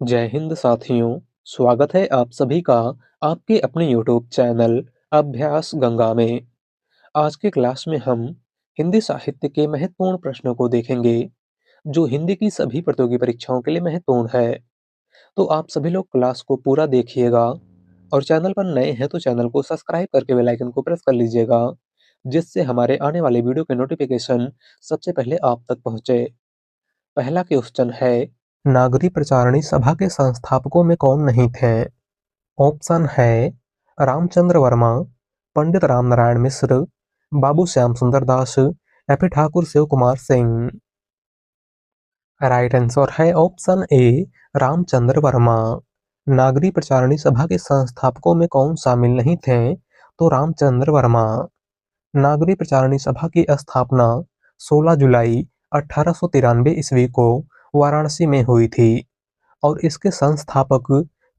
जय हिंद साथियों, स्वागत है आप सभी का आपके अपने यूट्यूब चैनल अभ्यास गंगा में। आज के क्लास में हम हिंदी साहित्य के महत्वपूर्ण प्रश्नों को देखेंगे, जो हिंदी की सभी प्रतियोगी परीक्षाओं के लिए महत्वपूर्ण है। तो आप सभी लोग क्लास को पूरा देखिएगा और चैनल पर नए हैं तो चैनल को सब्सक्राइब करके बेल आइकन को प्रेस कर लीजिएगा, जिससे हमारे आने वाले वीडियो के नोटिफिकेशन सबसे पहले आप तक पहुंचे। पहला क्वेश्चन है, नागरी प्रचारणी सभा के संस्थापकों में कौन नहीं थे? ऑप्शन है रामचंद्र वर्मा, पंडित रामनारायण मिश्र, बाबू श्याम सुंदर दास या फिर ठाकुर शिव कुमार सिंह। राइट आंसर है ऑप्शन ए रामचंद्र वर्मा। नागरी प्रचारणी सभा के संस्थापकों में कौन शामिल नहीं थे? तो रामचंद्र वर्मा। नागरी प्रचारणी सभा की स्थापना 16 जुलाई 1893 ईस्वी को वाराणसी में हुई थी और इसके संस्थापक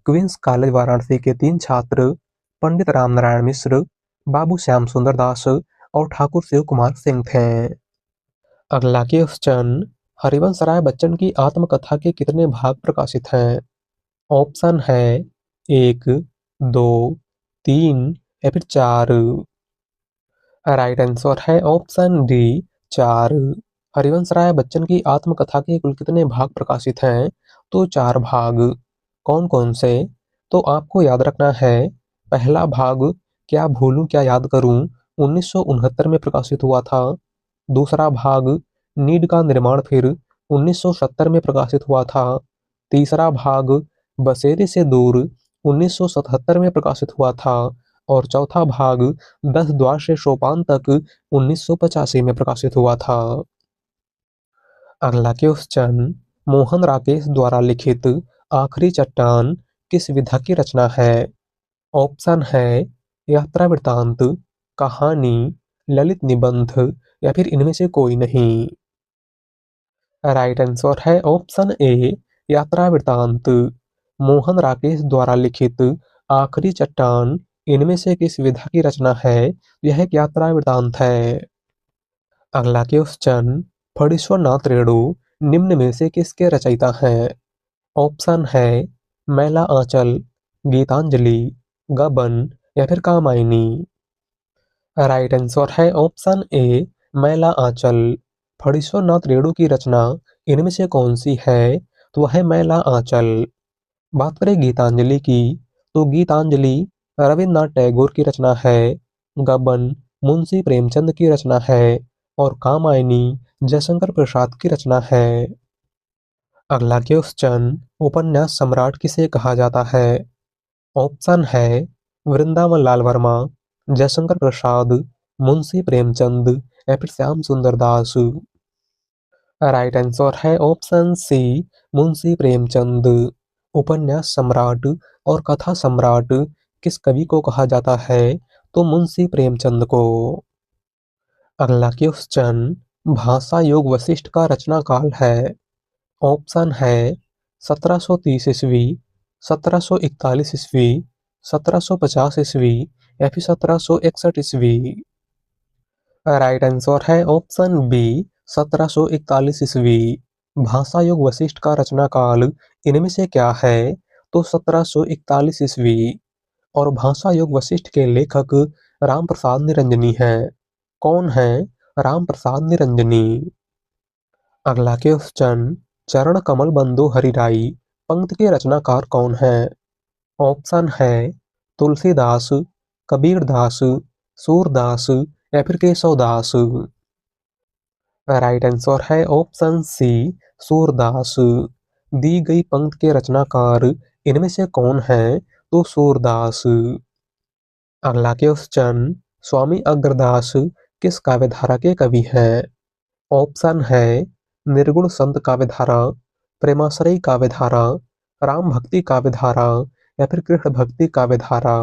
क्वींस कॉलेज वाराणसी के 3 छात्र पंडित रामनारायण मिश्र, बाबू श्याम सुंदर दास और ठाकुर शिव कुमार सिंह थे। अगला क्वेश्चन, हरिवंश राय बच्चन की आत्मकथा के कितने भाग प्रकाशित हैं? ऑप्शन है 1, 2, 3 या फिर 4। राइट आंसर है ऑप्शन डी 4। हरिवंश राय बच्चन की आत्मकथा के कुल कितने भाग प्रकाशित हैं? तो 4 भाग। कौन कौन से? तो आपको याद रखना है, पहला भाग क्या भूलूं क्या याद करूं 1969 में प्रकाशित हुआ था। दूसरा भाग नीड का निर्माण फिर 1970 में प्रकाशित हुआ था। तीसरा भाग बसेरे से दूर 1977 में प्रकाशित हुआ था और चौथा भाग 10 द्वार से सोपान तक 1985 में प्रकाशित हुआ था। अगला क्वेश्चन, मोहन राकेश द्वारा लिखित आखिरी चट्टान किस विधा की रचना है? ऑप्शन है यात्रा वृत्तांत, कहानी, ललित निबंध या फिर इनमें से कोई नहीं। राइट आंसर है ऑप्शन ए यात्रा वृत्तांत। मोहन राकेश द्वारा लिखित आखिरी चट्टान इनमें से किस विधा की रचना है? यह एक यात्रा वृत्तांत है। अगला क्वेश्चन, फणीश्वर नाथ रेणु निम्न में से किसके रचयिता हैं? ऑप्शन है मैला आंचल, गीतांजलि, गबन या फिर कामायनी। राइट आंसर है ऑप्शन ए मैला आंचल। फणीश्वर नाथ रेणु की रचना इनमें से कौन सी है? तो वह है मैला आंचल। बात करें गीतांजलि की, तो गीतांजलि रविन्द्रनाथ टैगोर की रचना है। गबन मुंशी प्रेमचंद की रचना है और कामायनी जयशंकर प्रसाद की रचना है। अगला क्वेश्चन, उपन्यास सम्राट किसे कहा जाता है? ऑप्शन है वृंदावन लाल वर्मा, जयशंकर प्रसाद, मुंशी प्रेमचंद या फिर श्याम सुंदर दास। राइट आंसर है ऑप्शन सी मुंशी प्रेमचंद। उपन्यास सम्राट और कथा सम्राट किस कवि को कहा जाता है? तो मुंशी प्रेमचंद को। अगला क्वेश्चन, भाषा योग वशिष्ठ का रचना काल है। ऑप्शन है 1730 ईस्वी, 1741 ईस्वी, 1750 ईस्वी या फिर 1761 ईस्वी। राइट आंसर है ऑप्शन बी 1741 ईस्वी। भाषा योग वशिष्ठ का रचना काल इनमें से क्या है? तो 1741 ईस्वी। और भाषा योग वशिष्ठ के लेखक राम प्रसाद निरंजनी हैं। कौन है राम प्रसाद निरंजनी? अगला क्वेश्चन, चरण कमल बंधु हरिराई पंक्ति के रचनाकार कौन है? ऑप्शन है तुलसीदास, कबीरदास, सूरदास या फिर केशवदास। राइट आंसर है ऑप्शन सी सूरदास। दी गई पंक्ति के रचनाकार इनमें से कौन है? तो सूरदास। अगला क्वेश्चन, स्वामी अग्रदास किस काव्यधारा के कवि हैं? ऑप्शन है निर्गुण संत काव्यधारा, प्रेमाश्रयी काव्यधारा, राम भक्ति काव्यधारा या फिर कृष्ण भक्ति काव्यधारा।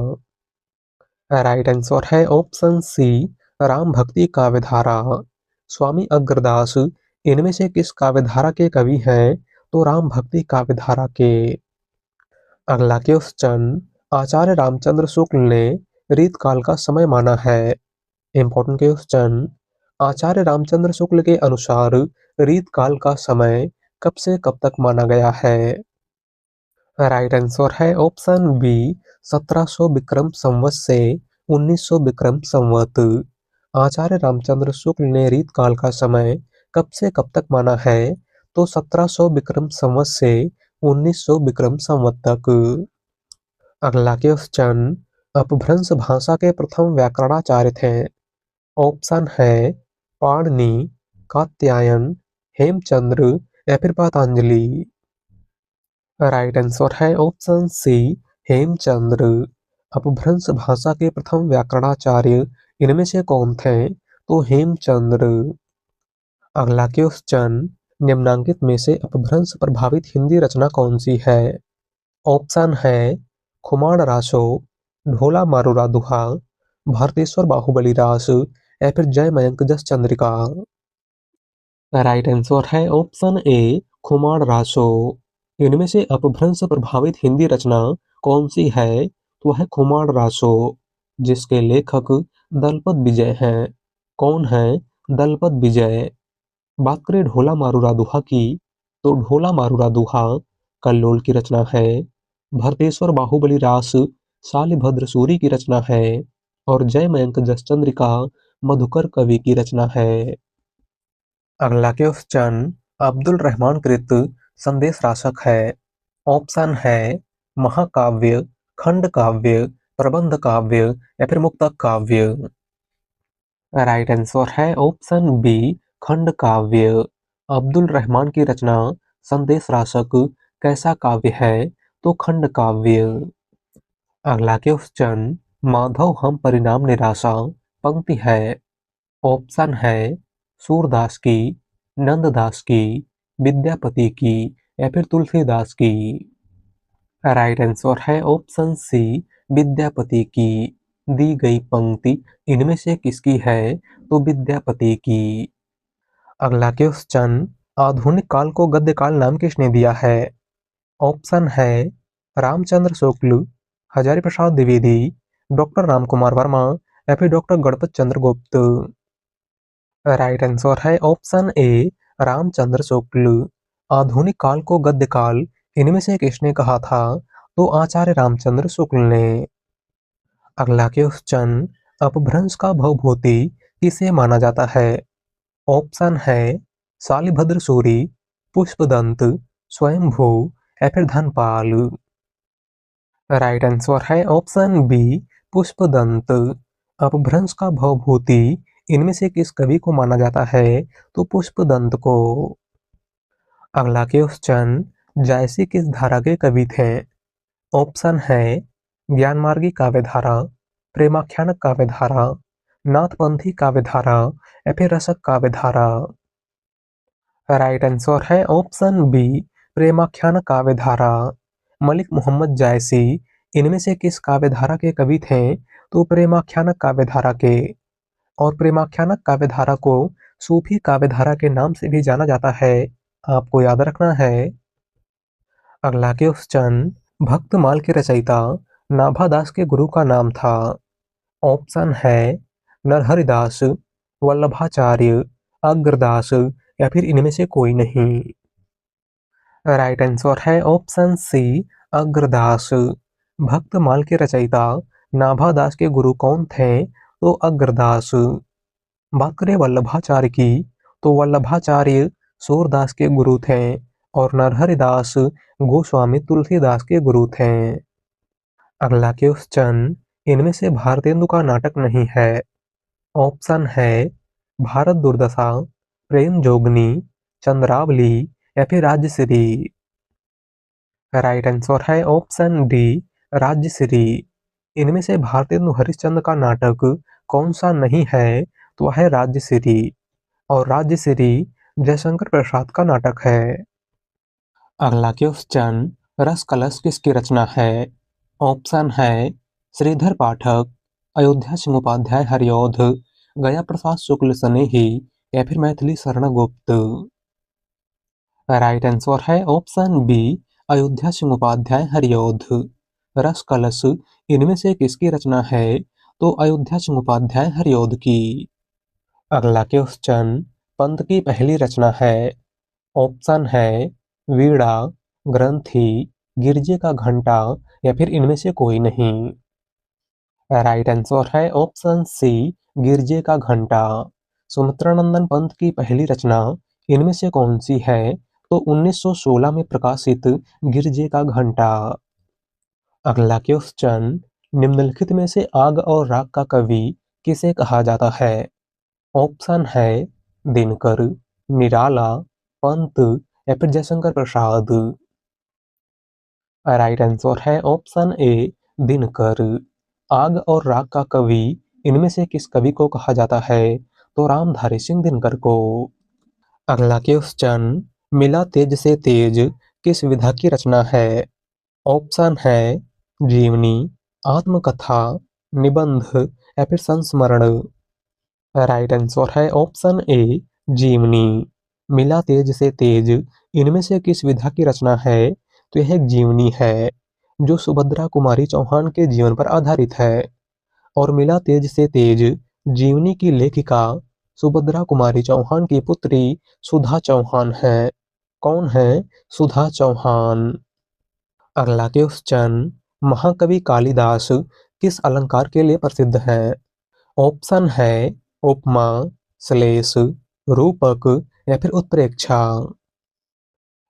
राइट आंसर है ऑप्शन सी राम भक्ति काव्यधारा। स्वामी अग्रदास इनमें से किस काव्यधारा के कवि हैं? तो राम भक्ति काव्यधारा के। अगला क्वेश्चन, आचार्य रामचंद्र शुक्ल ने रीतकाल का समय माना है। इंपॉर्टेंट क्वेश्चन, आचार्य रामचंद्र शुक्ल के अनुसार रीतकाल का समय कब से कब तक माना गया है? राइट आंसर है ऑप्शन बी 1700 विक्रम संवत से 1900 विक्रम संवत। आचार्य रामचंद्र शुक्ल ने रीत काल का समय कब से कब तक माना है? तो 1700 विक्रम संवत से 1900 विक्रम संवत तक। अगला क्वेश्चन, अपभ्रंश भाषा के प्रथम व्याकरणाचार्य थे? ऑप्शन है पाणिनि, कात्यायन, हेमचंद्र या फिर पतंजलि। राइट आंसर है ऑप्शन सी हेमचंद्र। अपभ्रंश भाषा के प्रथम व्याकरणाचार्य इनमें से कौन थे? तो हेमचंद्र। अगला क्वेश्चन, निम्नांकित में से अपभ्रंश प्रभावित हिंदी रचना कौन सी है? ऑप्शन है खुमाण रासो, ढोला मारूरा दुहा, भारतेश्वर बाहुबली रास या फिर जय मयंक जस चंद्रिका। राइट आंसर है ऑप्शन ए खुमाण रासो। इनमें से अपभ्रंश प्रभावित हिंदी रचना कौन सी है? तो है खुमाण रासो, जिसके लेखक दलपत विजय हैं। कौन है दलपत विजय? बात करें ढोला मारूरा दुहा की, तो ढोला मारूरा दुहा कल्लोल की रचना है। भरतेश्वर बाहुबली रास शालिभद्र सूरी की रचना है और जय मयंक जसचंद्रिका मधुकर कवि की रचना है। अगला क्वेश्चन, अब्दुल रहमान कृत संदेश राशक है? ऑप्शन है महाकाव्य, खंड काव्य, प्रबंध काव्य या फिर मुक्तक काव्य। राइट आंसर है ऑप्शन बी खंड काव्य। अब्दुल रहमान की रचना संदेश राशक कैसा काव्य है? तो खंड काव्य। अगला क्वेश्चन, माधव हम परिणाम निराशा पंक्ति है? ऑप्शन है सूरदास की, नंददास की, विद्यापति की या फिर तुलसीदास की। राइट आंसर है ऑप्शन सी विद्यापति की। दी गई पंक्ति इनमें से किसकी है? तो विद्यापति की। अगला क्वेश्चन, आधुनिक काल को गद्य काल नाम किसने दिया है? ऑप्शन है रामचंद्र शुक्ल, हजारी प्रसाद द्विवेदी, डॉक्टर रामकुमार वर्मा या फिर डॉक्टर गणपत चंद्र गुप्त। राइट आंसर है ऑप्शन ए रामचंद्र शुक्ल। आधुनिक काल को गद्य काल इनमें से किसने कहा था? तो आचार्य रामचंद्र शुक्ल ने। अगला क्वेश्चन, अपभ्रंश का भवभूति किसे माना जाता है? ऑप्शन है शालिभद्र सूरी, पुष्पदंत, स्वयंभू या फिर धनपाल। राइट आंसर है ऑप्शन बी पुष्पदंत। अपभ्रंश का भवभूति इनमें से किस कवि को माना जाता है? तो पुष्पदंत को। अगला क्वेश्चन, जायसी किस धारा के कवि थे? ऑप्शन है ज्ञानमार्गी काव्यधारा, प्रेमाख्यानक काव्यधारा, नाथपंथी काव्यधारा या फिर रसक काव्यधारा। राइट आंसर है ऑप्शन बी प्रेमाख्यान काव्यधारा। मलिक मोहम्मद जायसी इनमें से किस काव्यधारा के कवि थे? तो प्रेमाख्यानक काव्यधारा के। और प्रेमाख्यानक काव्यधारा को सूफी काव्यधारा के नाम से भी जाना जाता है, आपको याद रखना है। अगला क्वेश्चन, भक्तमाल के रचयिता नाभादास के गुरु का नाम था? ऑप्शन है नरहरिदास, वल्लभाचार्य, अग्रदास या फिर इनमें से कोई नहीं। राइट आंसर है ऑप्शन सी अग्रदास। भक्तमाल के रचयिता नाभादास के गुरु कौन थे? तो अग्रदास। बात करें वल्लभाचार्य की, तो वल्लभाचार्य सूरदास के गुरु थे और नरहरिदास गोस्वामी तुलसीदास के गुरु थे। अगला क्वेश्चन, इनमें से भारतेंदु का नाटक नहीं है? ऑप्शन है भारत दुर्दशा, प्रेम जोगनी, चंद्रावली या फिर राजश्री। राइट आंसर है ऑप्शन डी राजश्री। इनमें से भारतेंदु हरिश्चंद्र का नाटक कौन सा नहीं है? तो है राजश्री और राजश्री जयशंकर प्रसाद का नाटक है। अगला क्वेश्चन, रस कलश किसकी रचना है? ऑप्शन है श्रीधर पाठक, अयोध्या सिंह उपाध्याय हरिऔध, गया प्रसाद शुक्ल स्नेही या फिर मैथिली शरण गुप्त। राइट आंसर है ऑप्शन बी अयोध्या सिंह उपाध्याय हरिऔध। रस कलश इनमें से किसकी रचना है? तो अयोध्या सिंह उपाध्याय हरिऔध की। अगला क्वेश्चन, पंत की पहली रचना है? ऑप्शन है वीणा, ग्रंथि, गिरजे का घंटा या फिर इनमें से कोई नहीं? राइट आंसर है ऑप्शन सी, गिरजे का घंटा। सुमित्रानंदन पंत की पहली रचना इनमें से कौन सी है? तो 1916 में प्रकाशित गिरजे का घंटा। अगला क्वेश्चन, निम्नलिखित में से आग और राख का कवि किसे कहा जाता है? ऑप्शन है दिनकर, निराला, पंत या फिर जयशंकर प्रसाद। राइट आंसर है ऑप्शन ए, दिनकर। आग और राख का कवि इनमें से किस कवि को कहा जाता है? तो रामधारी सिंह दिनकर को। अगला क्वेश्चन, मिला तेज से तेज किस विधा की रचना है? ऑप्शन है जीवनी, आत्मकथा, निबंध या फिर संस्मरण। राइट आंसर है ऑप्शन ए, जीवनी। मिला तेज से तेज इनमें से किस विधा की रचना है? तो यह एक जीवनी है जो सुभद्रा कुमारी चौहान के जीवन पर आधारित है। और मिला तेज से तेज जीवनी की लेखिका सुभद्रा कुमारी चौहान की पुत्री सुधा चौहान है। कौन है सुधा चौहान? अगला क्वेश्चन, महाकवि कालिदास किस अलंकार के लिए प्रसिद्ध है? ऑप्शन है उपमा, श्लेष, रूपक या फिर उत्प्रेक्षा।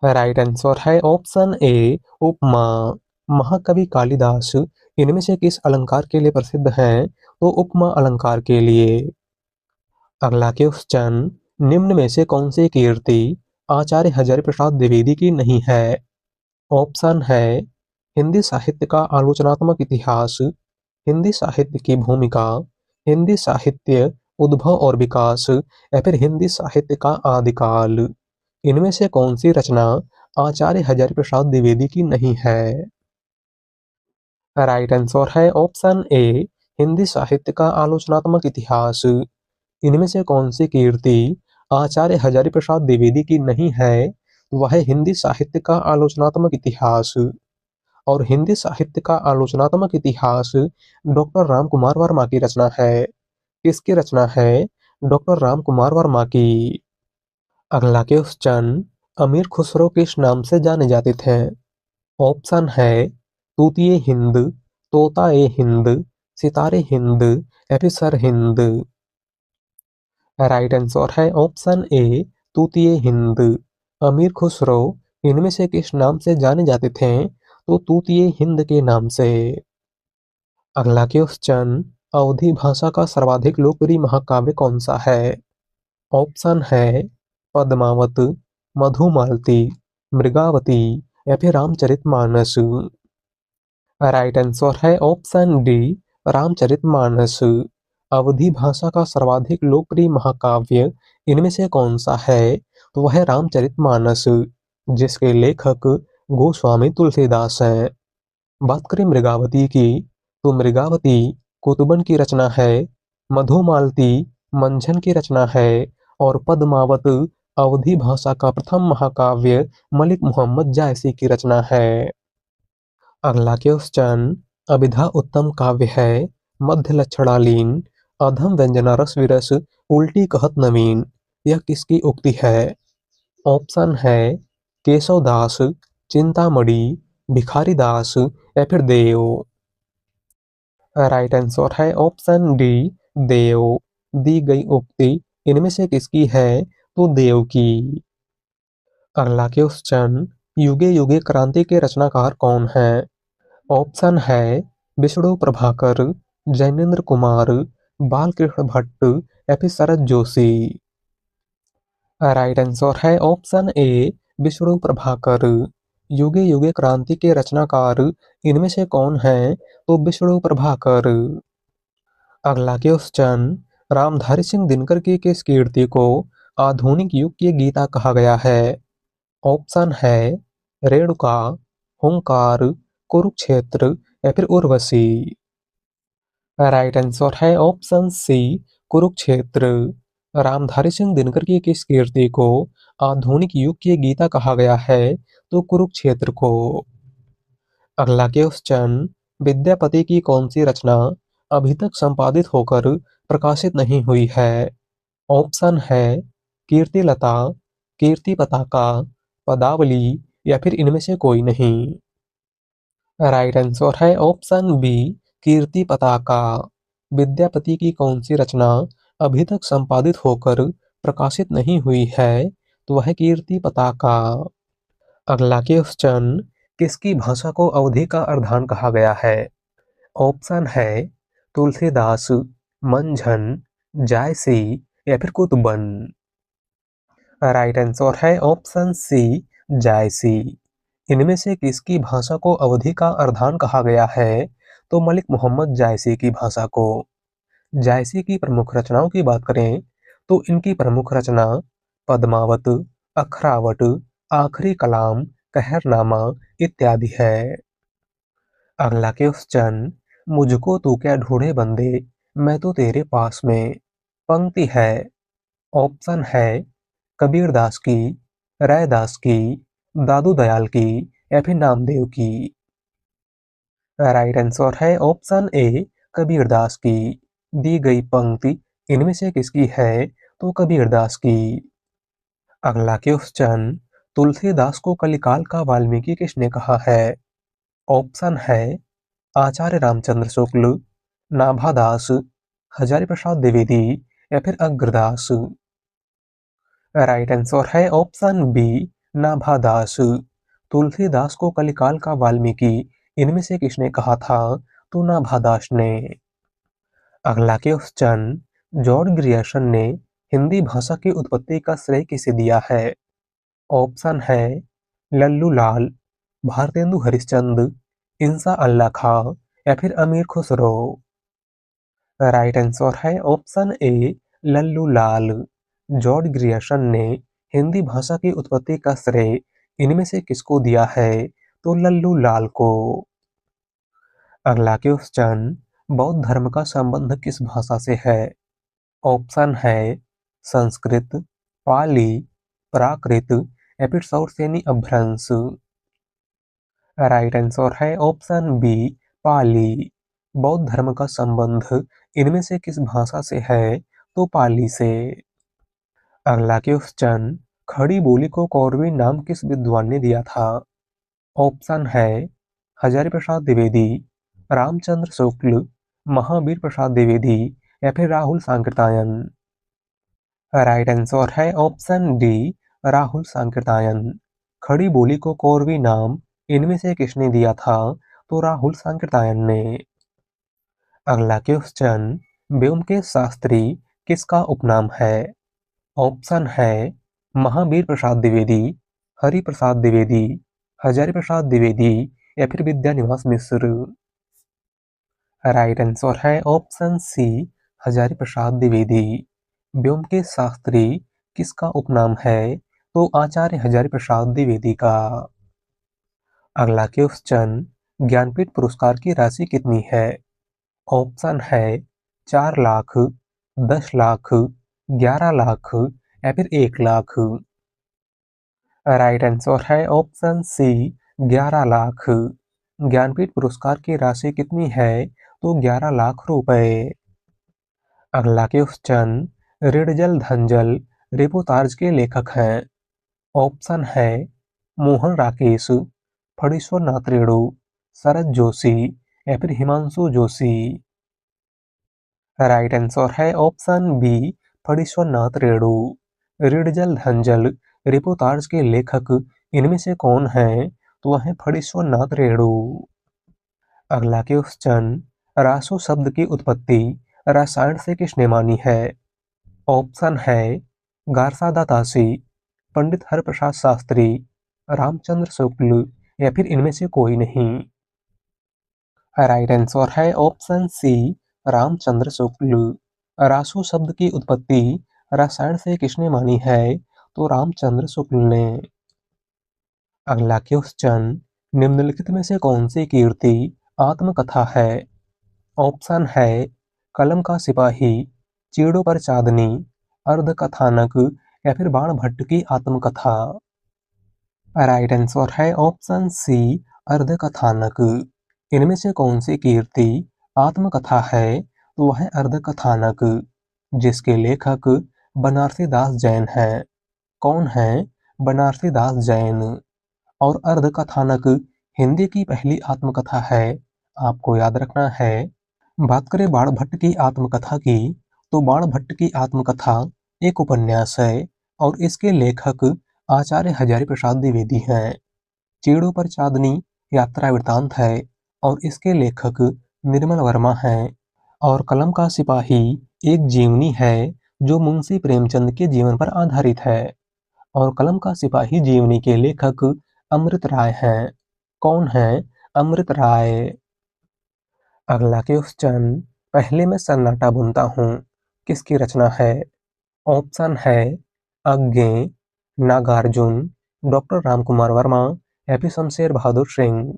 राइट आंसर है ऑप्शन ए, उपमा। महाकवि कालिदास इनमें से किस अलंकार के लिए प्रसिद्ध हैं? तो उपमा अलंकार के लिए। अगला क्वेश्चन, निम्न में से कौन सी कीर्ति आचार्य हजारी प्रसाद द्विवेदी की नहीं है? ऑप्शन है हिंदी साहित्य का आलोचनात्मक इतिहास, हिंदी साहित्य की भूमिका, हिंदी साहित्य उद्भव और विकास या फिर हिंदी साहित्य का आदिकाल। इनमें से कौन सी रचना आचार्य हजारी प्रसाद द्विवेदी की नहीं है? राइट आंसर है ऑप्शन ए, हिंदी साहित्य का आलोचनात्मक इतिहास। इनमें से कौन सी कीर्ति आचार्य हजारी प्रसाद द्विवेदी की नहीं है? वह है हिंदी साहित्य का आलोचनात्मक इतिहास। और हिंदी साहित्य का आलोचनात्मक इतिहास डॉक्टर राम कुमार वर्मा की रचना है। किसकी रचना है? डॉक्टर राम कुमार वर्मा की। अगला क्वेश्चन, अमीर खुसरो किस नाम से जाने जाते थे? ऑप्शन है तूतिए हिंद, तोताए हिंद, सितारे हिंद या फिर सर हिंद। राइट आंसर है ऑप्शन ए, तूतिए हिंद। अमीर खुसरो इनमें से किस नाम से जाने जाते थे? तो तूतिए हिंद के नाम से। अगला क्वेश्चन, अवधी भाषा का सर्वाधिक लोकप्रिय महाकाव्य कौन सा है? ऑप्शन है पद्मावत, मधुमालती, मृगावती या फिर रामचरितमानस। राइट आंसर है ऑप्शन डी, रामचरितमानस। अवधी भाषा का सर्वाधिक लोकप्रिय महाकाव्य इनमें से कौन सा है? तो वह है रामचरितमानस, जिसके लेखक गोस्वामी तुलसीदास हैं। बात करें मृगावती की, तो मृगावती कुतुबन की रचना है, मधुमालती मंझन की रचना है और पद्मावत अवधी भाषा का प्रथम महाकाव्य मलिक मोहम्मद जायसी की रचना है। अगला क्वेश्चन, अभिधा उत्तम काव्य है, मध्य लक्षणालीन, अधम व्यंजना रस विरस, उल्टी कहत नवीन। यह किसकी उक्ति है? ऑप्शन है केशवदास, चिंतामणि, भिखारी दास या फिर देव। राइट आंसर है ऑप्शन डी, देव। दी गई उक्ति इनमें से किसकी है? तो देव की। अगला क्वेश्चन, युगे युगे क्रांति के रचनाकार कौन है? ऑप्शन है विष्णु प्रभाकर, जैनेन्द्र कुमार, बालकृष्ण भट्ट या फिर शरद जोशी। राइट आंसर है ऑप्शन ए, विष्णु प्रभाकर। युगे युगे क्रांति के रचनाकार इनमें से कौन है? तो विष्णु प्रभाकर। अगला क्वेश्चन, रामधारी सिंह दिनकर की किस कीर्ति को आधुनिक युग की गीता कहा गया है? ऑप्शन है रेणुका, हुंकार, कुरुक्षेत्र या फिर उर्वशी। राइट आंसर है ऑप्शन सी, कुरुक्षेत्र। रामधारी सिंह दिनकर की किस कीर्ति को आधुनिक युग की गीता कहा गया है? तो कुरुक्षेत्र को। अगला क्वेश्चन, विद्यापति की कौन सी रचना अभी तक संपादित होकर प्रकाशित नहीं हुई है? ऑप्शन है कीर्तिलता, कीर्ति पताका, पदावली या फिर इनमें से कोई नहीं। राइट आंसर है ऑप्शन बी कीर्ति पताका। विद्यापति की कौन सी रचना अभी तक संपादित होकर प्रकाशित नहीं हुई है? तो वह कीर्ति पताका। अगला क्वेश्चन, किसकी भाषा को अवधि का अर्धान कहा गया है? ऑप्शन है तुलसीदास, मंझन, जायसी या फिर कुतुबन। राइट आंसर है ऑप्शन सी जायसी। इनमें से किसकी भाषा को अवधि का अर्धान कहा गया है? तो मलिक मोहम्मद जायसी की भाषा को। जायसी की प्रमुख रचनाओं की बात करें तो इनकी प्रमुख रचना पद्मावत, अखरावट, आखिरी कलाम, कहरनामा इत्यादि है। अगला क्वेश्चन, मुझको तू क्या ढूंढे बंदे, मैं तो तेरे पास में। पंक्ति है। ऑप्शन है कबीरदास की, रैदास की, दादू दयाल की या फिर नामदेव की। राइट आंसर है ऑप्शन ए कबीरदास की। दी गई पंक्ति इनमें से किसकी है? तो कबीरदास की। अगला क्वेश्चन, तुलसीदास को कलिकाल का वाल्मीकि किसने कहा है? ऑप्शन है आचार्य रामचंद्र शुक्ल, नाभादास, हजारी प्रसाद द्विवेदी या फिर अग्रदास। राइट आंसर है ऑप्शन बी नाभादास। तुलसीदास को कलिकाल का वाल्मीकि इनमें से किसने कहा था? तो नाभादास ने। अगला क्वेश्चन, जॉर्ज ग्रियर्सन ने हिंदी भाषा की उत्पत्ति का श्रेय किसे दिया है? ऑप्शन है लल्लू लाल, भारतेंदु हरिश्चंद्र, इंसा अल्लाह खां या फिर अमीर खुसरो। राइट आंसर है ऑप्शन ए लल्लू लाल। जॉर्ज ग्रियर्सन ने हिंदी भाषा की उत्पत्ति का श्रेय इनमें से किसको दिया है? तो लल्लू लाल को। अगला क्वेश्चन, बौद्ध धर्म का संबंध किस भाषा से है? ऑप्शन है संस्कृत, पाली, प्राकृत या फिर सौरसेनी अपभ्रंश। राइट आंसर है ऑप्शन बी पाली। बौद्ध धर्म का संबंध इनमें से किस भाषा से है? तो पाली से। अगला क्वेश्चन, खड़ी बोली को कौरवी नाम किस विद्वान ने दिया था? ऑप्शन है हजारी प्रसाद द्विवेदी, रामचंद्र शुक्ल, महावीर प्रसाद द्विवेदी या फिर राहुल सांकृतायन। राइट आंसर है ऑप्शन डी राहुल सांकृतायन। खड़ी बोली को कौरवी नाम इनमें से किसने दिया था? तो राहुल सांकृतायन ने। अगला क्वेश्चन, ब्योमकेश शास्त्री किसका उपनाम है? ऑप्शन है महावीर प्रसाद द्विवेदी, हरि प्रसाद द्विवेदी, हजारी प्रसाद द्विवेदी या फिर विद्यानिवास मिश्र। राइट आंसर है ऑप्शन सी हजारी प्रसाद द्विवेदी। ब्योमकेश शास्त्री किसका उपनाम है? तो आचार्य हजारी प्रसाद द्विवेदी का। अगला क्वेश्चन, ज्ञानपीठ पुरस्कार की राशि कितनी है? ऑप्शन है 4 लाख, 10 लाख, 11 लाख या फिर 1 लाख। राइट आंसर है ऑप्शन सी 11 लाख। ज्ञानपीठ पुरस्कार की राशि कितनी है? तो 11 लाख रुपए। अगला क्वेश्चन, ऋणजल धनजल रिपोर्टाज के लेखक हैं। ऑप्शन है मोहन राकेश, फणीश्वर नाथ रेणु, शरद जोशी या फिर हिमांशु जोशी। राइट आंसर है option B Phanishwar Nath Renu. ऋणजल धनजल reportage के लेखक इनमें से कौन है? तो वह है फणीश्वर नाथ रेणु। अगला क्वेश्चन, रासो शब्द की उत्पत्ति रसायन से किसने मानी है? ऑप्शन है गारसा दातासी, पंडित हरप्रसाद शास्त्री, रामचंद्र शुक्ल या फिर इनमें से कोई नहीं। राइट आंसर है ऑप्शन सी रामचंद्र शुक्ल। रासो शब्द की उत्पत्ति रसायन से किसने मानी है? तो रामचंद्र शुक्ल ने। अगला क्वेश्चन, निम्नलिखित में से कौन सी कीर्ति आत्मकथा है? ऑप्शन है कलम का सिपाही, चीड़ों पर चांदनी, अर्धकथानक या फिर बाण भट्ट की आत्मकथा। राइट आंसर है ऑप्शन सी अर्धकथानक। इनमें से कौन सी कीर्ति आत्मकथा है? तो वह है अर्धकथानक, जिसके लेखक बनारसी दास जैन हैं। कौन है? बनारसी दास जैन। और अर्धकथानक हिंदी की पहली आत्मकथा है, आपको याद रखना है। बात करें बाण भट्ट की आत्मकथा की, तो बाण भट्ट की आत्मकथा एक उपन्यास है और इसके लेखक आचार्य हजारी प्रसाद द्विवेदी हैं। चीड़ों पर चांदनी यात्रा वृतांत है और इसके लेखक निर्मल वर्मा हैं। और कलम का सिपाही एक जीवनी है जो मुंशी प्रेमचंद के जीवन पर आधारित है। और कलम का सिपाही जीवनी के लेखक अमृत राय हैं। कौन है अमृत राय? अगला क्वेश्चन, पहले मैं सन्नाटा बुनता हूँ किसकी रचना है? ऑप्शन है अज्ञे, नागार्जुन, डॉक्टर रामकुमार वर्मा या फिर शमशेर बहादुर सिंह।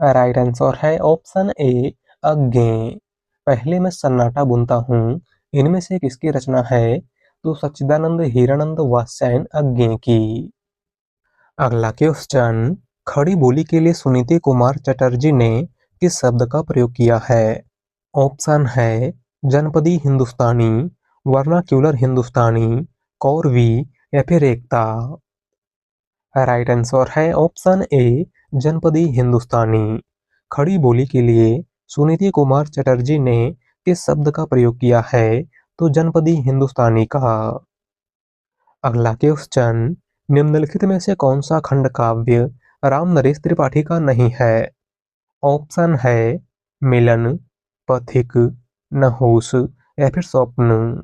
राइट आंसर है ऑप्शन ए अज्ञे। पहले मैं सन्नाटा बुनता हूँ इनमें से किसकी रचना है? तो सच्चिदानंद हीरानंद वात्स्यायन अज्ञे की। अगला क्वेश्चन, खड़ी बोली के लिए सुनीति कुमार चटर्जी ने किस शब्द का प्रयोग किया है? ऑप्शन है जनपदी हिंदुस्तानी, वर्नाक्यूलर हिंदुस्तानी, कौरवी या फिर एकता। राइट आंसर है ऑप्शन ए जनपदी हिंदुस्तानी। खड़ी बोली के लिए सुनीति कुमार चटर्जी ने किस शब्द का प्रयोग किया है? तो जनपदी हिंदुस्तानी का। अगला क्वेश्चन, निम्नलिखित में से कौन सा खंड काव्य राम नरेश त्रिपाठी का नहीं है? ऑप्शन है मिलन, पथिक, नहुस या फिर स्वप्न।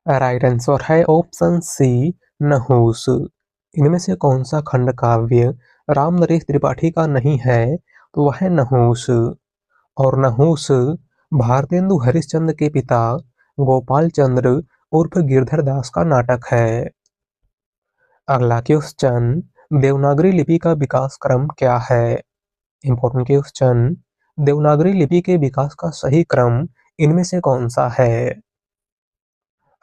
राइट आंसर है ऑप्शन सी नहुस। इनमें से कौन सा खंड काव्य राम नरेश त्रिपाठी का नहीं है? तो वह है नहुस। और नहुस भारतेंदु हरिश्चंद्र के पिता गोपाल चंद्र उर्फ गिरधर दास का नाटक है। अगला क्वेश्चन, देवनागरी लिपि का विकास क्रम क्या है? इंपॉर्टेंट क्वेश्चन, देवनागरी लिपि के विकास का सही क्रम इनमें से कौन सा है?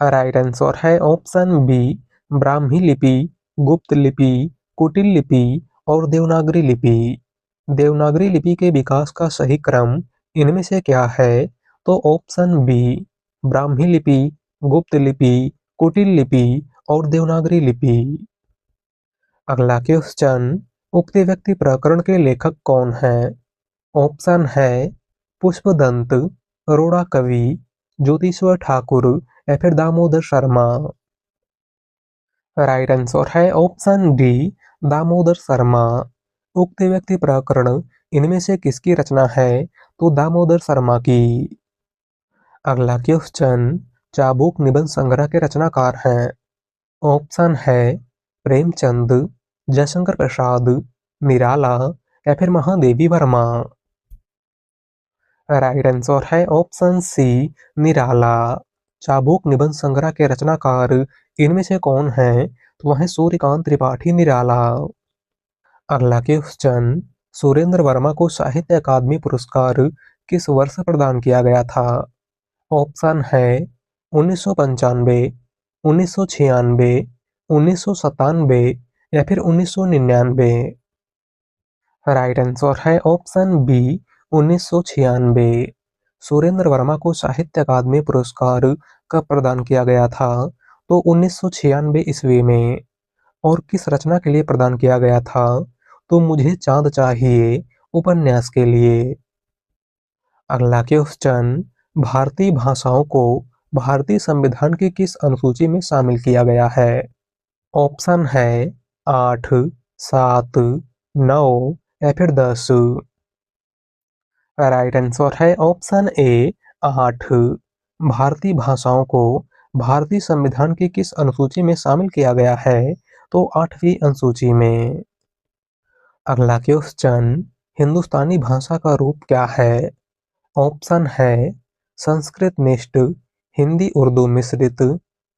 राइट आंसर है ऑप्शन बी ब्राह्मी लिपि, गुप्त लिपि, कुटिल लिपि और देवनागरी लिपि। देवनागरी लिपि के विकास का सही क्रम इनमें से क्या है? तो ऑप्शन बी ब्राह्मी लिपि, गुप्त लिपि, कुटिल लिपि और देवनागरी लिपि। अगला क्वेश्चन, उक्त व्यक्ति प्रकरण के लेखक कौन है? ऑप्शन है पुष्पदंत, अरोड़ा कवि, ज्योतिश्वर ठाकुर या फिर दामोदर शर्मा। राइट आंसर है ऑप्शन डी दामोदर शर्मा। उक्त व्यक्ति प्रकरण इनमें से किसकी रचना है? तो दामोदर शर्मा की। अगला क्वेश्चन, चाबुक निबंध संग्रह के रचनाकार हैं। ऑप्शन है प्रेमचंद, जयशंकर प्रसाद, निराला या फिर महादेवी वर्मा। राइट आंसर है ऑप्शन सी निराला। चाबुक निबंध संग्रह के रचनाकार इनमें से कौन है? तो वह है सूर्यकांत त्रिपाठी निराला। अगला क्वेश्चन, सुरेंद्र वर्मा को साहित्य अकादमी पुरस्कार किस वर्ष प्रदान किया गया था? ऑप्शन है 1995, 1996, 1997 या फिर 1999। राइट आंसर है ऑप्शन बी 1996। सुरेंद्र वर्मा को साहित्य अकादमी पुरस्कार कब प्रदान किया गया था? तो 1996 ईस्वी में। और किस रचना के लिए प्रदान किया गया था? तो मुझे चांद चाहिए उपन्यास के लिए। अगला क्वेश्चन, भारतीय भाषाओं को भारतीय संविधान की किस अनुसूची में शामिल किया गया है? ऑप्शन है 8, 7, 9 या फिर 10। राइट आंसर है ऑप्शन ए 8। भारतीय भाषाओं को भारतीय संविधान की किस अनुसूची में शामिल किया गया है? तो 8वीं अनुसूची में। अगला क्वेश्चन, हिंदुस्तानी भाषा का रूप क्या है? ऑप्शन है संस्कृत मिश्र, हिंदी उर्दू मिश्रित,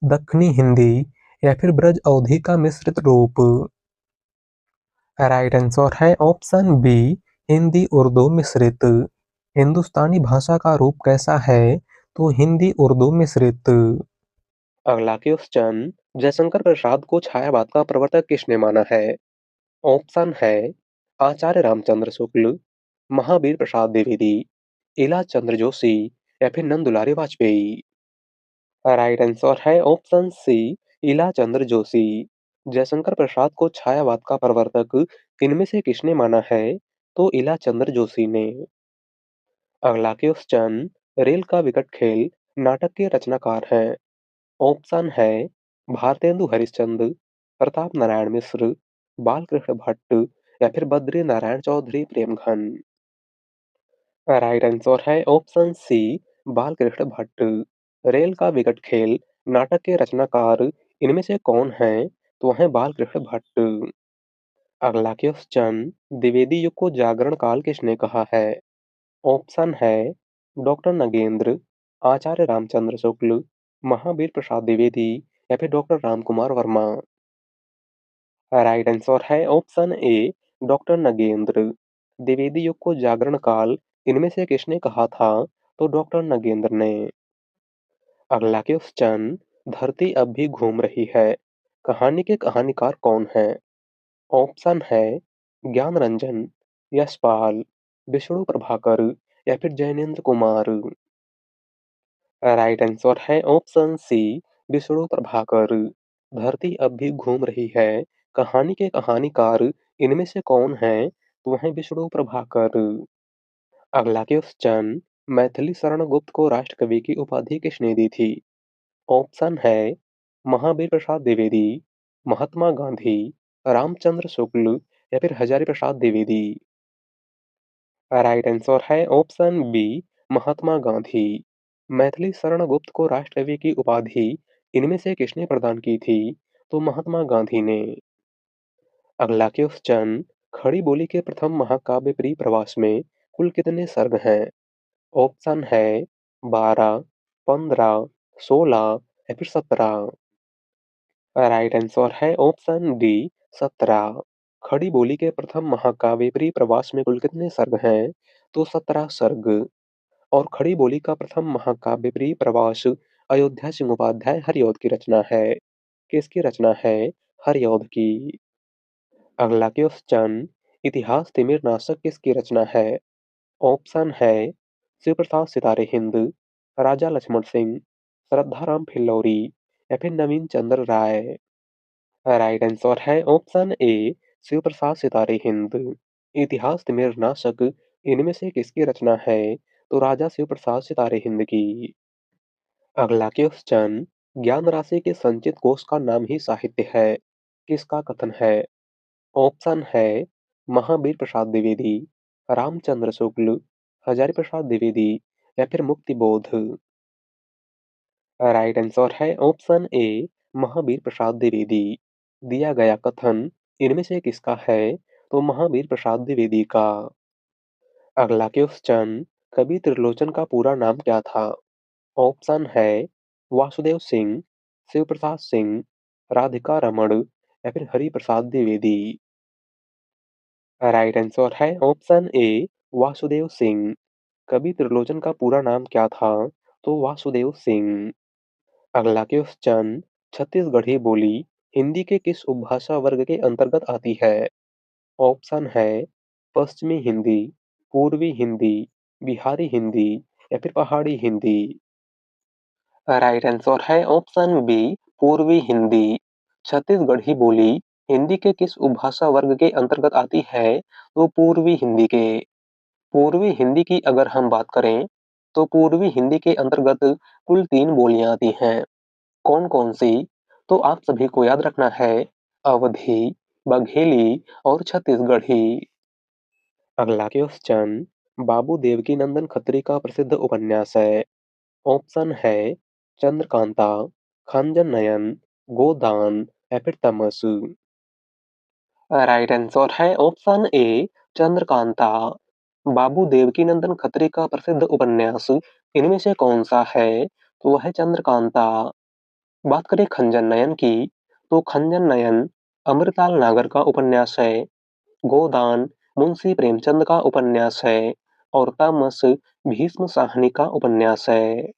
दक्षिणी हिंदी या फिर ब्रज अवधी का मिश्रित रूप। राइट आंसर है ऑप्शन बी हिंदी उर्दू मिश्रित। हिंदुस्तानी भाषा का रूप कैसा है? तो हिंदी उर्दू मिश्रित। अगला क्वेश्चन, जयशंकर प्रसाद को छायावाद का प्रवर्तक किसने माना है? ऑप्शन है आचार्य रामचंद्र शुक्ल, महावीर प्रसाद द्विवेदी, इला चंद्र जोशी या फिर नंदुलारी वाजपेयी। राइट आंसर है ऑप्शन सी इला चंद्र जोशी। जयशंकर प्रसाद को छायावाद का प्रवर्तक इनमें से किसने माना है? तो इला चंद्र जोशी ने। अगला क्वेश्चन, रेल का विकट खेल नाटक के रचनाकार हैं। ऑप्शन है भारतेंदु हरिश्चंद्र, प्रताप नारायण मिश्र, बालकृष्ण भट्ट या फिर बद्री नारायण चौधरी प्रेमघन। राइट आंसर है option C, Balkrishna Bhatt. Rail का विकट खेल नाटक के रचनाकार इनमें से कौन हैं? तो हैं बालकृष्ण भट्ट। अगला क्वेश्चन, द्विवेदी युग को जागरण काल किसने कहा है? ऑप्शन है डॉक्टर नगेंद्र, आचार्य रामचंद्र शुक्ल, महावीर प्रसाद द्विवेदी या फिर doctor Ramkumar Verma. Right answer है option A, doctor Nagendra. Dwivedi युग को जागरण काल इनमें से किसने कहा था? तो डॉक्टर नगेंद्र ने। अगला क्वेश्चन, धरती अब भी घूम रही है, कहानी के कहानीकार कौन है? ऑप्शन है ज्ञान रंजन, यशपाल, विष्णु प्रभाकर या फिर जैनेन्द्र कुमार। राइट आंसर है ऑप्शन सी, विष्णु प्रभाकर। धरती अब भी घूम रही है, कहानी के कहानीकार इनमें से कौन है? तो वह विष्णु प्रभाकर। अगला क्वेश्चन, मैथिली शरण गुप्त को राष्ट्रकवि की उपाधि किसने दी थी? ऑप्शन है महावीर प्रसाद द्विवेदी, महात्मा गांधी, रामचंद्र शुक्ल या फिर हजारी प्रसाद द्विवेदी। राइट आंसर है ऑप्शन बी, महात्मा गांधी। मैथिली शरण गुप्त को राष्ट्रकवि की उपाधि इनमें से किसने प्रदान की थी? तो महात्मा गांधी ने। अगला क्वेश्चन, खड़ी बोली के प्रथम महाकाव्य प्रिय प्रवास में कुल कितने सर्ग हैं? ऑप्शन है 12, 15, 16 या फिर 17। राइट आंसर है ऑप्शन डी, 17। खड़ी बोली के प्रथम महाकाव्य प्रिय प्रवास में कुल कितने सर्ग हैं? तो 17 सर्ग। और खड़ी बोली का प्रथम महाकाव्य प्रिय प्रवास अयोध्या सिंह उपाध्याय हरिऔध की रचना है। किसकी रचना है? हरिऔध की। अगला क्वेश्चन, इतिहास तिमिर नाशक किसकी रचना है? ऑप्शन है शिव प्रताप सितारे हिंद, राजा लक्ष्मण सिंह, श्रद्धाराम फिल्लौरी या फिर नवीन चंद्र राय। राइट आंसर है ऑप्शन ए, शिव प्रसाद सितारे हिंद। इतिहास तिमिर नाशक इनमें से किसकी रचना है? तो राजा शिव प्रसाद सितारे हिंद की। अगला क्वेश्चन, ज्ञान राशि के संचित कोष का नाम ही साहित्य है, किसका कथन है? ऑप्शन है महावीर प्रसाद द्विवेदी, रामचंद्र शुक्ल, हजारी प्रसाद द्विवेदी या फिर मुक्ति बोध। राइट आंसर है ऑप्शन ए, महावीर प्रसाद द्विवेदी। दिया गया कथन इनमें से किसका है? तो महावीर प्रसाद द्विवेदी का। अगला क्वेश्चन, कवि त्रिलोचन का पूरा नाम क्या था? ऑप्शन है वासुदेव सिंह, शिव प्रसाद सिंह, राधिका रमण या फिर हरि प्रसाद द्विवेदी। राइट आंसर है ऑप्शन ए, वासुदेव सिंह। कवि त्रिलोचन का पूरा नाम क्या था? तो वासुदेव सिंह। अगला क्वेश्चन, छत्तीसगढ़ी बोली हिंदी के किस उपभाषा वर्ग के अंतर्गत आती है? ऑप्शन है पश्चिमी हिंदी, पूर्वी हिंदी, बिहारी हिंदी या फिर पहाड़ी हिंदी। राइट आंसर है ऑप्शन बी, पूर्वी हिंदी। छत्तीसगढ़ी बोली हिंदी के किस उपभाषा वर्ग के अंतर्गत आती है? तो पूर्वी हिंदी के। पूर्वी हिंदी की अगर हम बात करें तो पूर्वी हिंदी के अंतर्गत कुल 3 बोलियां आती हैं। कौन कौन सी? तो आप सभी को याद रखना है, अवधी, बघेली और छत्तीसगढ़ी। अगला क्वेश्चन, बाबू देवकीनंदन खत्री का प्रसिद्ध उपन्यास है। ऑप्शन है चंद्रकांता, खंजन नयन, गोदान या फिर तमस। राइट आंसर है ऑप्शन ए, चंद्रकांता। बाबू देवकीनंदन खत्री का प्रसिद्ध उपन्यास इनमें से कौन सा है? तो वह है चंद्रकांता। बात करें खंजन नयन की, तो खंजन नयन अमृताल नागर का उपन्यास है। गोदान मुंशी प्रेमचंद का उपन्यास है और तामस भीष्म साहनी का उपन्यास है।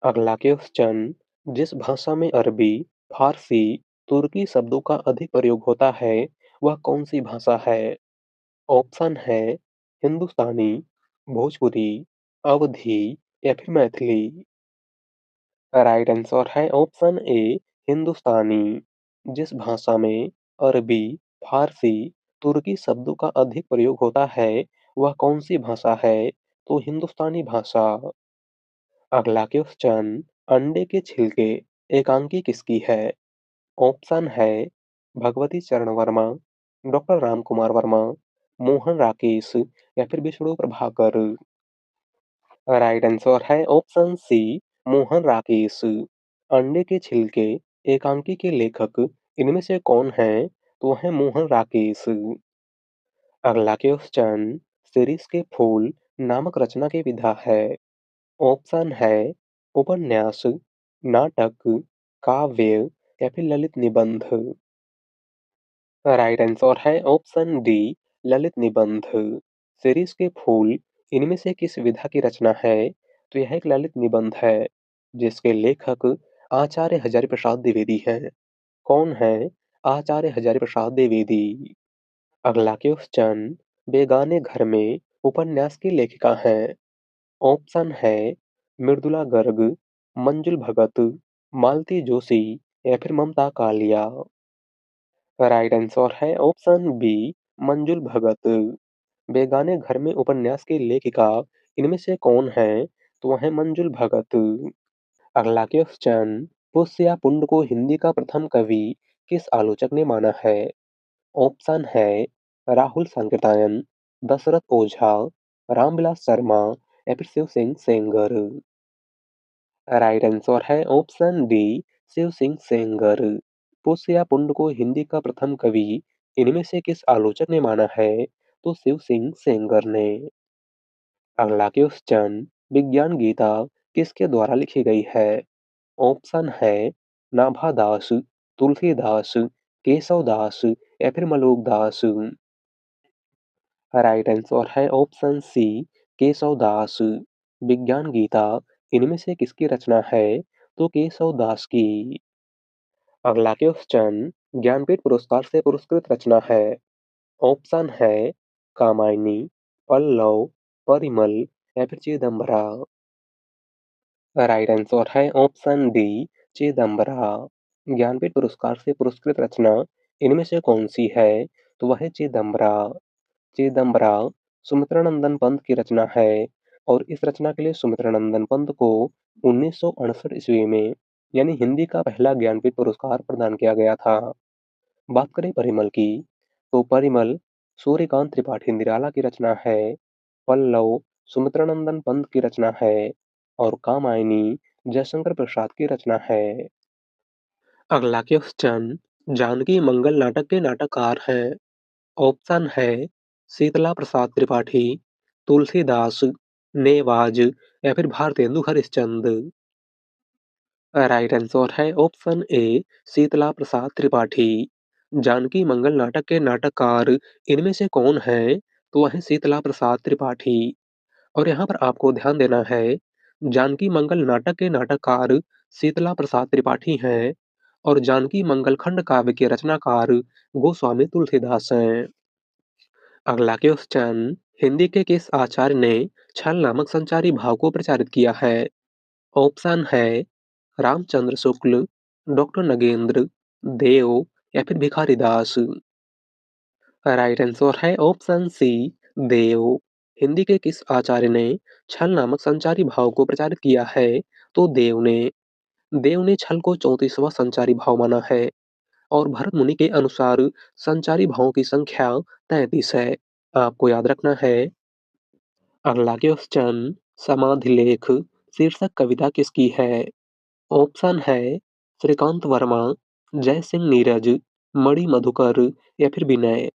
अगला क्वेश्चन, जिस भाषा में अरबी, फारसी, तुर्की शब्दों का अधिक प्रयोग होता है वह कौन सी भाषा है? ऑप्शन है हिंदुस्तानी, भोजपुरी, अवधी या फिर मैथिली। राइट आंसर है ऑप्शन ए, हिंदुस्तानी। जिस भाषा में अरबी, फारसी, तुर्की शब्दों का अधिक प्रयोग होता है, वह कौन-सी भाषा है? तो हिंदुस्तानी भाषा। अगला क्वेश्चन, अंडे के छिलके एकांकी किसकी है? ऑप्शन है भगवती चरण वर्मा, डॉक्टर राम कुमार वर्मा, मोहन राकेश या फिर विष्णु प्रभाकर। राइट आंसर है ऑप्शन सी, मोहन राकेश। अंडे के छिलके एकांकी के लेखक इनमें से कौन है? तो है मोहन राकेश। अगला क्वेश्चन, शिरीष के फूल नामक रचना की विधा है। ऑप्शन है उपन्यास, नाटक, काव्य या फिर ललित निबंध। राइट आंसर है ऑप्शन डी, ललित निबंध। शिरीष के फूल इनमें से किस विधा की रचना है? तो यह एक ललित निबंध है, जिसके लेखक आचार्य हजारी प्रसाद द्विवेदी हैं। कौन है आचार्य हजारी प्रसाद द्विवेदी? अगला क्वेश्चन, बेगाने घर में उपन्यास की लेखिका हैं। ऑप्शन है मृदुला गर्ग, मंजुल भगत, मालती जोशी या फिर ममता कालिया। राइट आंसर है ऑप्शन बी, मंजुल भगत। बेगाने घर में उपन्यास की लेखिका इनमें से कौन है? तो वह है मंजुल भगत। अगला क्वेश्चन, पुष्य या पुंड को हिंदी का प्रथम कवि किस आलोचक ने माना है? ऑप्शन है राहुल सांकृत्यायन, दशरथ ओझा, रामविलास शर्मा या फिर शिव सिंह सेंगर। राइट आंसर है ऑप्शन डी, शिव सिंह सेंगर। पुष्य या पुंड को हिंदी का प्रथम कवि इनमें से किस आलोचक ने माना है? तो शिव सिंह सेंगर ने। अगला क्वेश्चन, विज्ञान गीता किसके द्वारा लिखी गई है? ऑप्शन है नाभादास, तुलसीदास, केशवदास या फिर मलोकदास। राइट आंसर है ऑप्शन सी, केशवदास। विज्ञान गीता इनमें से किसकी रचना है? तो केशवदास की। अगला क्वेश्चन, ज्ञानपीठ पुरस्कार से पुरस्कृत रचना है। ऑप्शन है कामायनी, पल्लव, परिमल या फिर चिदंबरा। राइट आंसर है ऑप्शन डी, चिदंबरा। ज्ञानपीठ पुरस्कार से पुरस्कृत रचना इनमें से कौन सी है? तो वह है चिदंबरा। चिदंबरा सुमित्रानंदन पंत की रचना है, और इस रचना के लिए सुमित्रानंदन पंत को 1968 ईस्वी में यानी हिंदी का पहला ज्ञानपीठ पुरस्कार प्रदान किया गया था। बात करें परिमल की, तो परिमल सूर्यकांत त्रिपाठी निराला की रचना है, पल्लव सुमित्रानंदन पंत की रचना है और कामायनी जयशंकर प्रसाद की रचना है। अगला क्वेश्चन, जानकी मंगल नाटक के नाटककार हैं। ऑप्शन है शीतला प्रसाद त्रिपाठी, तुलसीदास, नेवाज या फिर भारतेंदु हरिश्चंद्र। राइट आंसर है ऑप्शन ए, शीतला प्रसाद त्रिपाठी। जानकी मंगल नाटक के नाटककार इनमें से कौन है? तो वह है शीतला प्रसाद त्रिपाठी। और यहाँ पर आपको ध्यान देना है, जानकी मंगल नाटक के नाटककार शीतला प्रसाद त्रिपाठी हैं और जानकी मंगल खंड काव्य के रचनाकार गोस्वामी तुलसीदास हैं। अगला क्वेश्चन, हिंदी के किस आचार्य ने छल नामक संचारी भाव को प्रचारित किया है? ऑप्शन है रामचंद्र शुक्ल, डॉक्टर नगेंद्र, देव या फिर भिखारीदास। राइट आंसर है ऑप्शन सी, देव। हिंदी के किस आचार्य ने छल नामक संचारी भाव को प्रचारित किया है? तो देव ने। देव ने छल को 34वां संचारी भाव माना है और भरत मुनि के अनुसार संचारी भावों की संख्या 33 है। आपको याद रखना है। अगला क्वेश्चन, समाधि लेख शीर्षक कविता किसकी है? ऑप्शन है श्रीकांत वर्मा, जय सिंह नीरज, मणि मधुकर या फिर विनय।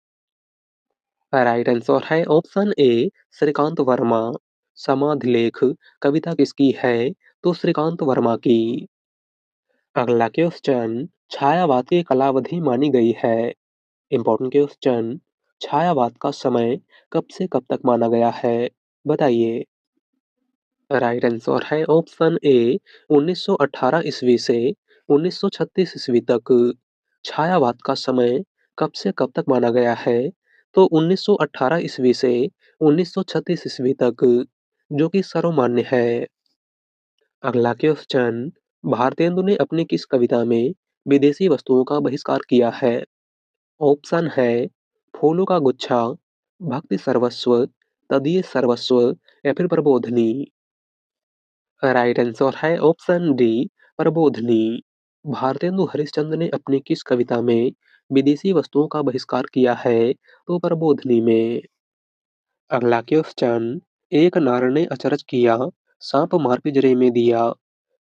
राइट आंसर है ऑप्शन ए, श्रीकांत वर्मा। समाधि लेख कविता किसकी है? तो श्रीकांत वर्मा की। अगला क्वेश्चन, छायावाद की कालावधि मानी गई है। इंपॉर्टेंट क्वेश्चन, छायावाद का समय कब से कब तक माना गया है? बताइए। राइट आंसर है ऑप्शन ए, 1918 ईस्वी से 1936 ईस्वी तक। छायावाद का समय कब से कब तक माना गया है? तो 1918 ईस्वी से 1936 ईस्वी तक, जो कि सर्वमान्य है। अगला क्वेश्चन, भारतेंदु ने अपनी किस कविता में विदेशी वस्तुओं का बहिष्कार किया है? ऑप्शन है फूलों का गुच्छा, भक्ति सर्वस्व, तदीय सर्वस्व या फिर प्रबोधिनी। राइट आंसर है ऑप्शन डी, प्रबोधिनी। भारतेंदु हरिश्चंद्र ने अपनी किस कविता में विदेशी वस्तुओं का बहिष्कार किया है? तो प्रबोधिनी में। अगला क्वेश्चन, एक नार ने अचरज किया, सांप मार पिंजरे में दिया,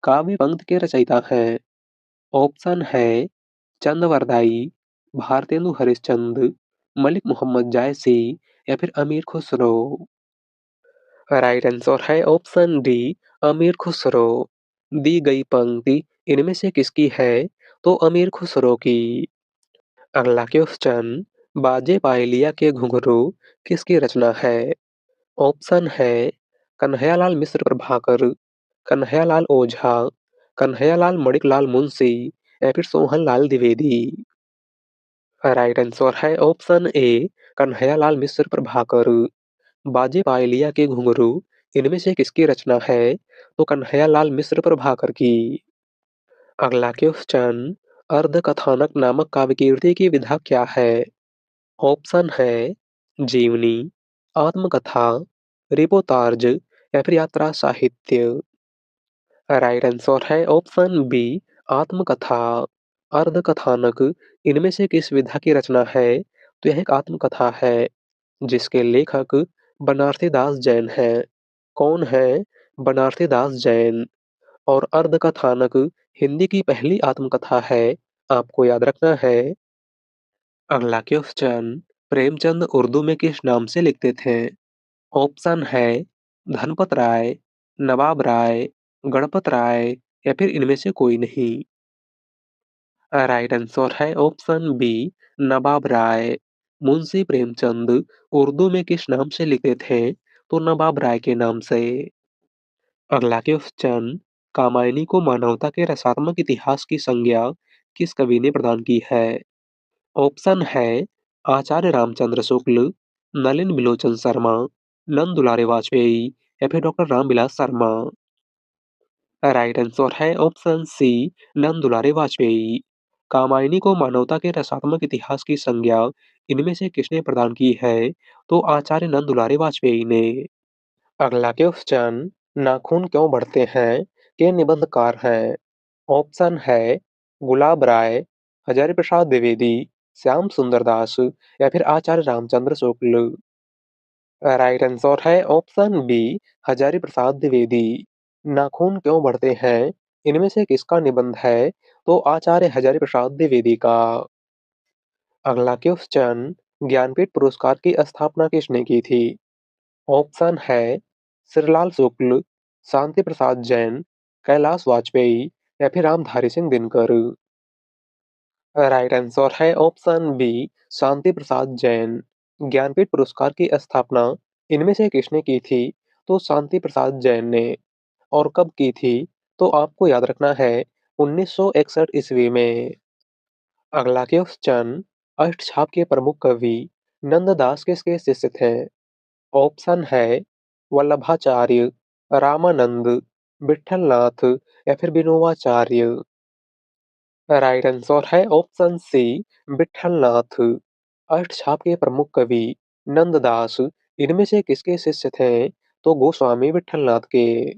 काव्य पंक्ति के रचयिता हैं? ऑप्शन है चंदवरदाई, भारतेंदु हरिश्चंद्र, मलिक मोहम्मद जायसी या फिर अमीर खुसरो। राइट आंसर है ऑप्शन डी, अमीर खुसरो। दी गई पंक्ति इनमें से किसकी है? तो अमीर खुसरो की। अगला क्वेश्चन, बाजे पायलिया के घुंघरू किसकी रचना है? ऑप्शन है कन्हैयालाल मिश्र प्रभाकर, कन्हैयालाल ओझा, कन्हैयालाल मणिकलाल मुंशी या फिर सोहनलाल द्विवेदी। राइट आंसर है ऑप्शन ए, कन्हैयालाल मिश्र प्रभाकर। बाजे पायलिया के घुंघरू इनमें से किसकी रचना है? तो कन्हैयालाल मिश्र प्रभाकर की। अगला क्वेश्चन, अर्धकथानक नामक काव्यकीर्ति की विधा क्या है? ऑप्शन है जीवनी, आत्मकथा, रिपोर्ताज या फिर यात्रा साहित्य। राइट आंसर है ऑप्शन बी, आत्मकथा। अर्धकथानक इनमें से किस विधा की रचना है? तो यह एक आत्मकथा है जिसके लेखक बनारसी दास जैन हैं। कौन है? बनारसी दास जैन। और अर्धकथानक हिंदी की पहली आत्मकथा है, आपको याद रखना है। अगला क्वेश्चन, प्रेमचंद उर्दू में किस नाम से लिखते थे? ऑप्शन है धनपत राय, नवाब राय, गणपत राय या फिर इनमें से कोई नहीं। राइट आंसर है ऑप्शन बी, नवाब राय। मुंशी प्रेमचंद उर्दू में किस नाम से लिखते थे? तो नवाब राय के नाम से। अगला क्वेश्चन, कामायनी को मानवता के रसात्मक इतिहास की संज्ञा किस कवि ने प्रदान की है? ऑप्शन है आचार्य रामचंद्र शुक्ल, नलिन बिलोचन शर्मा, नंद दुलारे वाजपेयी या फिर doctor Ramvilas Sharma. Right answer है ऑप्शन सी, नंद दुलारे वाजपेयी। कामायनी को मानवता के रसात्मक इतिहास की संज्ञा इनमें से किसने प्रदान की है? तो आचार्य नंद दुलारे वाजपेयी ने। अगला क्वेश्चन, नाखून क्यों बढ़ते हैं के निबंधकार हैं? ऑप्शन है गुलाब राय, हजारी प्रसाद द्विवेदी, श्याम सुंदर दास या फिर आचार्य रामचंद्र शुक्ल। राइट आंसर है ऑप्शन बी, हजारी प्रसाद द्विवेदी। नाखून क्यों बढ़ते हैं इनमें से किसका निबंध है? तो आचार्य हजारी प्रसाद द्विवेदी का। अगला क्वेश्चन, ज्ञानपीठ पुरस्कार की स्थापना किसने की थी? ऑप्शन है श्रीलाल शुक्ल, शांति प्रसाद जैन, कैलाश वाजपेयी या फिर रामधारी सिंह दिनकर। राइट आंसर है ऑप्शन बी, शांति प्रसाद जैन। ज्ञानपीठ पुरस्कार की स्थापना इनमें से किसने की थी? तो शांति प्रसाद जैन ने। और कब की थी? तो आपको याद रखना है 1961 ईस्वी में। अगला क्वेश्चन, अष्टछाप के प्रमुख कवि नंददास किसके शिष्य थे? ऑप्शन है वल्लभाचार्य, रामानंद, विठलनाथ या फिर विनोबाचार्य। राइट आंसर है ऑप्शन सी, विठलनाथ। अष्टछाप के प्रमुख कवि नंददास इनमें से किसके शिष्य थे? तो गोस्वामी विठलनाथ के।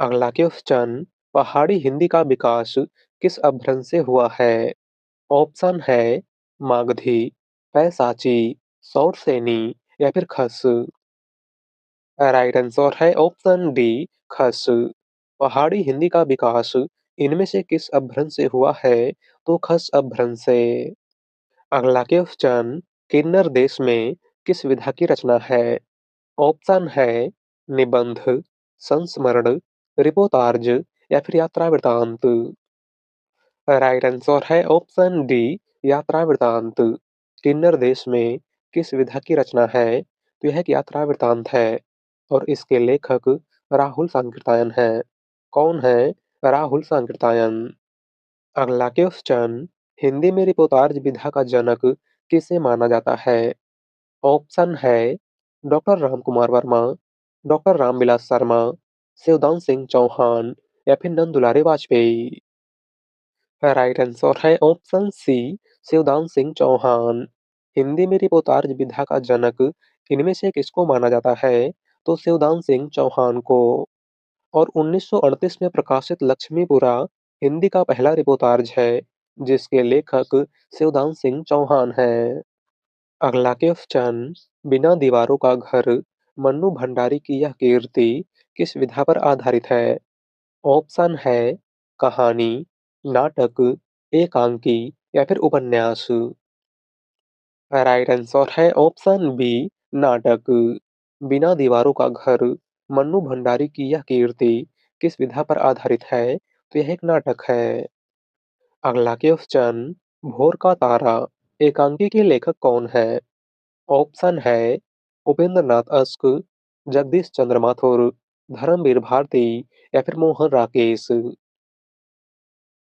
अगला क्वेश्चन, पहाड़ी हिंदी का विकास किस अपभ्रंश से हुआ है? ऑप्शन है मागधी, पैसाची, सौरसेनी या फिर खस। राइट आंसर है ऑप्शन डी, खस। पहाड़ी हिंदी का विकास इनमें से किस अपभ्रंश से हुआ है? तो खस अपभ्रंश से। अगला क्वेश्चन, किन्नर देश में किस विधा की रचना है? ऑप्शन है निबंध, संस्मरण, रिपोर्ताज या फिर यात्रा वृतांत। राइट आंसर है ऑप्शन डी, यात्रा वृतांत। किन्नर देश में किस विधा की रचना है? तो यह एक यात्रा वृतांत है और इसके लेखक राहुल सांकृत्यायन हैं। कौन है? राहुल सांकृत्यायन। अगला क्वेश्चन, हिंदी में रिपोर्ताज विधा का जनक किसे माना जाता है? ऑप्शन है डॉक्टर रामकुमार वर्मा, डॉक्टर रामविलास शर्मा, शिवदान सिंह चौहान या फिर नंद दुलारे वाजपेयी। राइट आंसर है ऑप्शन सी, शिवदान सिंह चौहान। हिंदी में रिपोर्टाज विधा का जनक इनमें से किसको माना जाता है? तो शिवदान सिंह चौहान को। और 1938 में प्रकाशित लक्ष्मीपुरा हिंदी का पहला रिपोर्टाज है, जिसके लेखक शिवदान सिंह चौहान हैं। अगला क्वेश्चन, बिना दीवारों का घर मन्नू भंडारी की यह कीर्ति किस विधा पर आधारित है? ऑप्शन है कहानी, नाटक, एकांकी या फिर उपन्यास। राइट आंसर है ऑप्शन बी, नाटक। बिना दीवारों का घर मन्नू भंडारी की यह कीर्ति किस विधा पर आधारित है? तो यह एक नाटक है। अगला क्वेश्चन, भोर का तारा एकांकी के लेखक कौन है? ऑप्शन है उपेंद्र नाथ अश्क, जगदीश चंद्र माथुर, धर्मवीर भारती या फिर मोहन राकेश।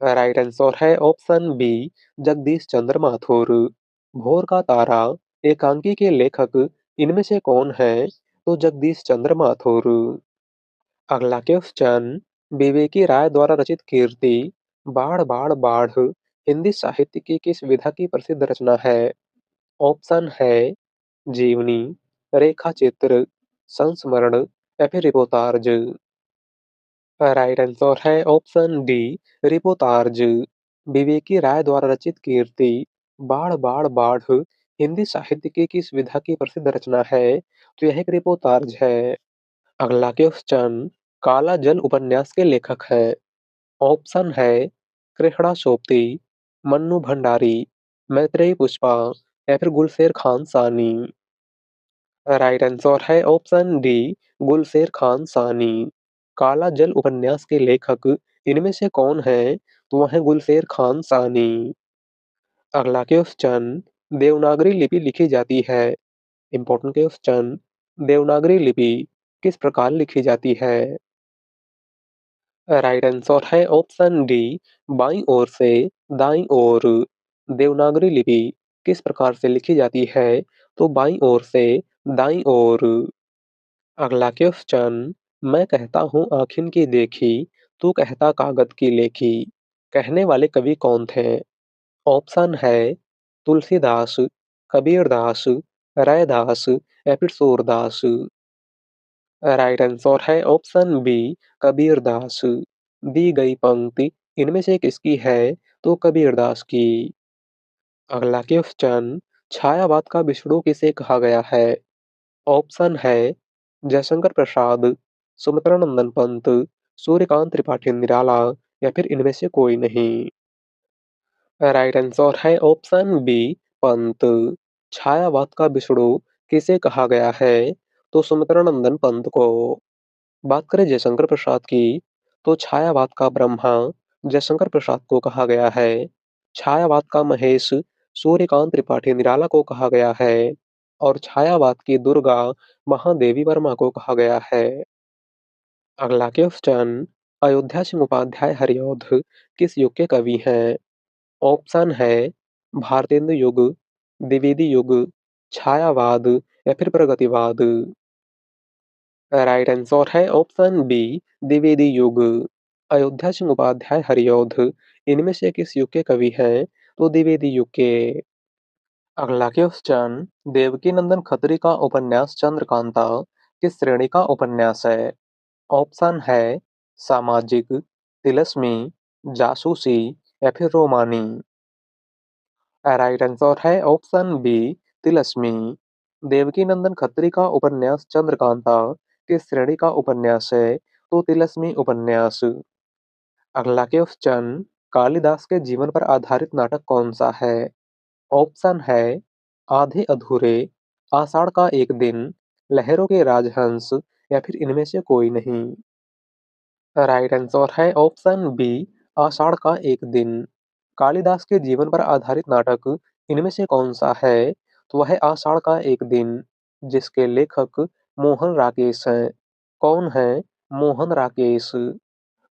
राइट आंसर है ऑप्शन बी, जगदीश चंद्र माथुर। भोर का तारा एकांकी के लेखक इनमें से कौन है? तो जगदीश चंद्र माथुर। अगला क्वेश्चन, विवेकी राय द्वारा रचित कीर्ति बाढ़ बाढ़ बाढ़ हिंदी साहित्य की किस विधा की प्रसिद्ध रचना है? ऑप्शन है जीवनी, रेखा चित्र, संस्मरण या फिर रिपोर्टाज। राइट आंसर है ऑप्शन डी, रिपोर्टाज। विवेकी राय द्वारा रचित कीर्ति बाढ़ बाढ़ बाढ़ हिंदी साहित्य की किस विधा की प्रसिद्ध रचना है? तो यह एक रिपोर्टाज है। अगला क्वेश्चन, काला जल उपन्यास के लेखक है? ऑप्शन है कृष्णा सोपती, मन्नू भंडारी, मैत्रेयी पुष्पा या फिर गुलशेर खान सानी। राइट आंसर है ऑप्शन डी, गुलशेर खान सानी। काला जल उपन्यास के लेखक इनमें से कौन है? तो वह है गुलशेर खान सानी। अगला क्वेश्चन, देवनागरी लिपि लिखी जाती है। इंपॉर्टेंट क्वेश्चन, देवनागरी लिपि किस प्रकार लिखी जाती है? राइट आंसर है ऑप्शन डी, बाईं ओर से दाईं ओर। देवनागरी लिपि किस प्रकार से लिखी जाती है? तो बाईं ओर से दाईं ओर। अगला क्वेश्चन, मैं कहता हूँ आँखिन की देखी, तू कहता कागज की लेखी। कहने वाले कवि कौन थे? ऑप्शन है तुलसीदास, कबीरदास, रैदास या फिर सूरदास। राइट आंसर है ऑप्शन बी, कबीरदास। दी गई पंक्ति इनमें से किसकी है? तो कबीरदास की। अगला क्वेश्चन, छायावाद का विष्णु किसे कहा गया है? ऑप्शन है जयशंकर प्रसाद, सुमित्रा नंदन पंत, सूर्यकांत त्रिपाठी निराला या फिर इनमें से कोई नहीं। राइट आंसर है ऑप्शन बी, पंत। छायावाद का विष्णु किसे कहा गया है? तो सुमित्रा नंदन पंत को। बात करें जयशंकर प्रसाद की, तो छायावाद का ब्रह्मा जयशंकर प्रसाद को कहा गया है। छायावाद का महेश सूर्यकांत त्रिपाठी निराला को कहा गया है। और छायावाद की दुर्गा महादेवी वर्मा को कहा गया है। अगला क्वेश्चन, अयोध्या सिंह उपाध्याय हरिऔध किस युग के कवि हैं? ऑप्शन है भारतेंदु युग, द्विवेदी युग, छायावाद या फिर प्रगतिवाद। राइट आंसर है ऑप्शन बी, द्विवेदी युग। अयोध्या सिंह उपाध्याय हरिऔध इनमें से किस युग के कवि हैं? तो द्विवेदी युग के। अगला क्वेश्चन, देवकीनंदन खत्री का उपन्यास चंद्रकांता किस श्रेणी का उपन्यास है? ऑप्शन है सामाजिक, तिलस्मी, जासूसी या फिर रोमानी। राइट आंसर है ऑप्शन बी, तिलस्मी। देवकीनंदन खत्री का उपन्यास चंद्रकांता किस श्रेणी का उपन्यास है? तो तिलस्मी उपन्यास। अगला क्वेश्चन, कालिदास के जीवन पर आधारित नाटक कौन सा है? ऑप्शन है आधे अधूरे, आषाढ़ का एक दिन, लहरों के राजहंस या फिर इनमें से कोई नहीं। राइट आंसर है ऑप्शन बी, आषाढ़ का एक दिन। कालिदास के जीवन पर आधारित नाटक इनमें से कौन सा है? तो वह है आषाढ़ का एक दिन, जिसके लेखक मोहन राकेश हैं। कौन है? मोहन राकेश।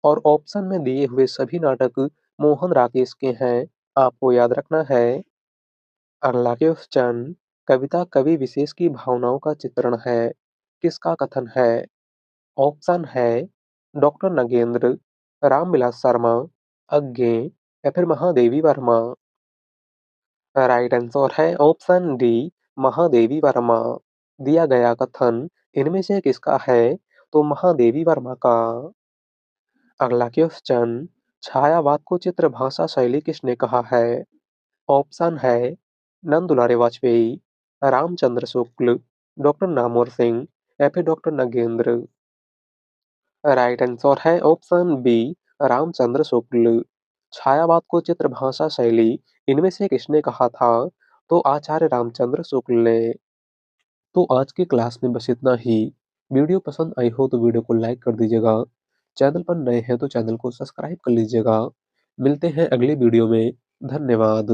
और ऑप्शन में दिए हुए सभी नाटक मोहन राकेश के हैं, आपको याद रखना है। अगला क्वेश्चन, कविता कवि विशेष की भावनाओं का चित्रण है, किसका कथन है? ऑप्शन है डॉक्टर नगेंद्र, रामविलास शर्मा, अज्ञे या फिर महादेवी वर्मा। राइट आंसर है ऑप्शन डी महादेवी वर्मा। दिया गया कथन इनमें से किसका है? तो महादेवी वर्मा का। अगला क्वेश्चन, छायावाद को चित्रभाषा शैली किसने कहा है? ऑप्शन है नंद दुलारे वाजपेयी, रामचंद्र शुक्ल, डॉक्टर नामवर सिंह या फिर डॉक्टर नगेंद्र। राइट आंसर है ऑप्शन बी रामचंद्र शुक्ल। छायावाद को चित्रभाषा शैली इनमें से किसने कहा था? तो आचार्य रामचंद्र शुक्ल ने। तो आज की क्लास में बस इतना ही। वीडियो पसंद आई हो तो वीडियो को लाइक कर दीजिएगा। चैनल पर नए हैं तो चैनल को सब्सक्राइब कर लीजिएगा। मिलते हैं अगली वीडियो में। धन्यवाद।